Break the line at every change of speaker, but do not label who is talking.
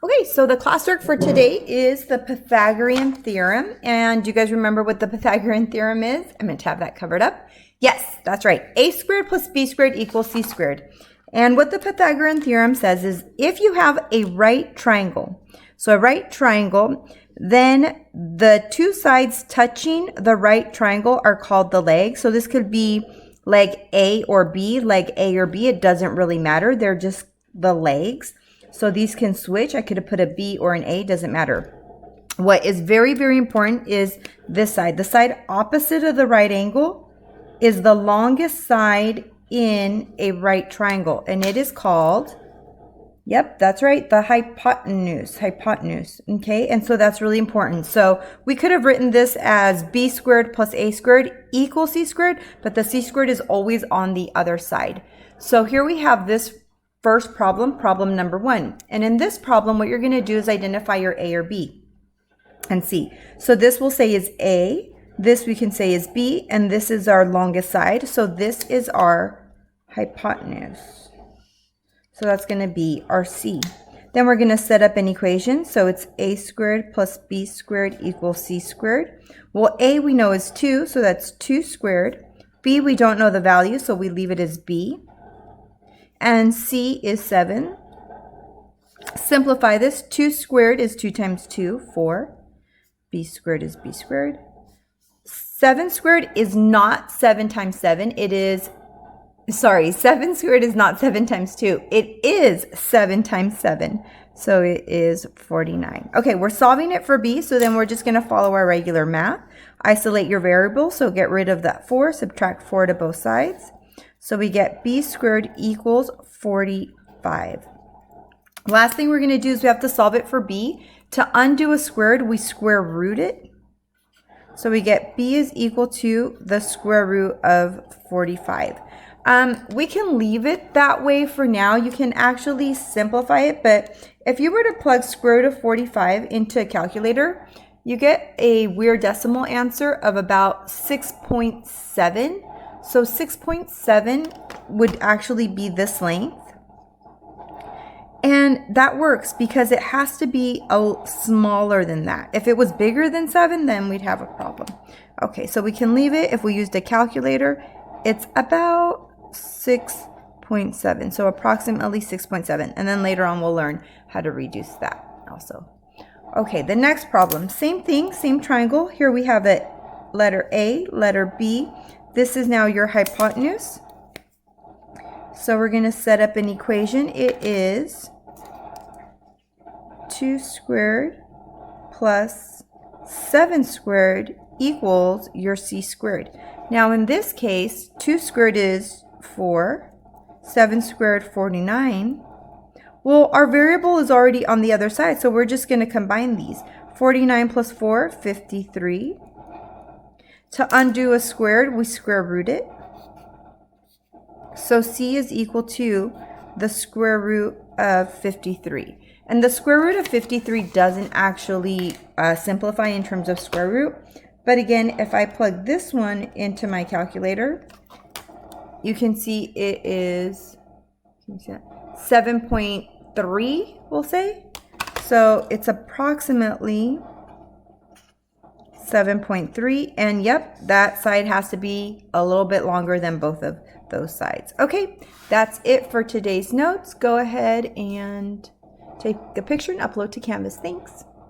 Okay, so the classwork for today is the Pythagorean Theorem. And do you guys remember what the Pythagorean Theorem is? I meant to have that covered up. Yes, that's right. A squared plus b squared equals c squared. And what the Pythagorean Theorem says is if you have a right triangle, so a right triangle, then the two sides touching the right triangle are called the legs. So this could be leg A or B, leg A or B. It doesn't really matter. They're just the legs. So these can switch. I could have put a B or an A, doesn't matter. What is very, very important is this side. The side opposite of the right angle is the longest side in a right triangle. And it is called, yep, that's right, the hypotenuse. Okay, and so that's really important. So we could have written this as b squared plus a squared equals c squared, but the c squared is always on the other side. So here we have this first problem, problem number 1. And in this problem, what you're going to do is identify your A or B and C. So this we'll say is A, this we can say is B, and this is our longest side. So this is our hypotenuse. So that's going to be our C. Then we're going to set up an equation. So it's A squared plus B squared equals C squared. Well, A we know is 2, so that's 2 squared. B we don't know the value, so we leave it as B. And C is 7. Simplify this. 2 squared is 2 times 2, 4. B squared is B squared. 7 squared is not 7 times 7. It is, 7 squared is not 7 times 2. It is 7 times 7. So it is 49. Okay, we're solving it for B, so then we're just going to follow our regular math. Isolate your variable, so get rid of that 4, subtract 4 to both sides. So we get b squared equals 45. Last thing we're going to do is we have to solve it for b. To undo a squared, we square root it. So we get b is equal to the square root of 45. We can leave it that way for now. You can actually simplify it, but if you were to plug square root of 45 into a calculator, you get a weird decimal answer of about 6.7. So 6.7 would actually be this length. And that works because it has to be smaller than that. If it was bigger than 7, then we'd have a problem. Okay, so we can leave it. If we used a calculator, it's about 6.7. So approximately 6.7. And then later on, we'll learn how to reduce that also. Okay, the next problem. Same thing, same triangle. Here we have it, letter A, letter B. This is now your hypotenuse. So we're going to set up an equation. It is 2 squared plus 7 squared equals your c squared. Now in this case, 2 squared is 4, 7 squared 49. Well, our variable is already on the other side, so we're just going to combine these. 49 plus 4, 53. To undo a squared, we square root it. So c is equal to the square root of 53. And the square root of 53 doesn't actually simplify in terms of square root. But again, if I plug this one into my calculator, you can see it is 7.3, we'll say. So it's approximately 7.3, and yep, that side has to be a little bit longer than both of those sides. Okay, that's it for today's notes. Go ahead and take a picture and upload to Canvas. Thanks.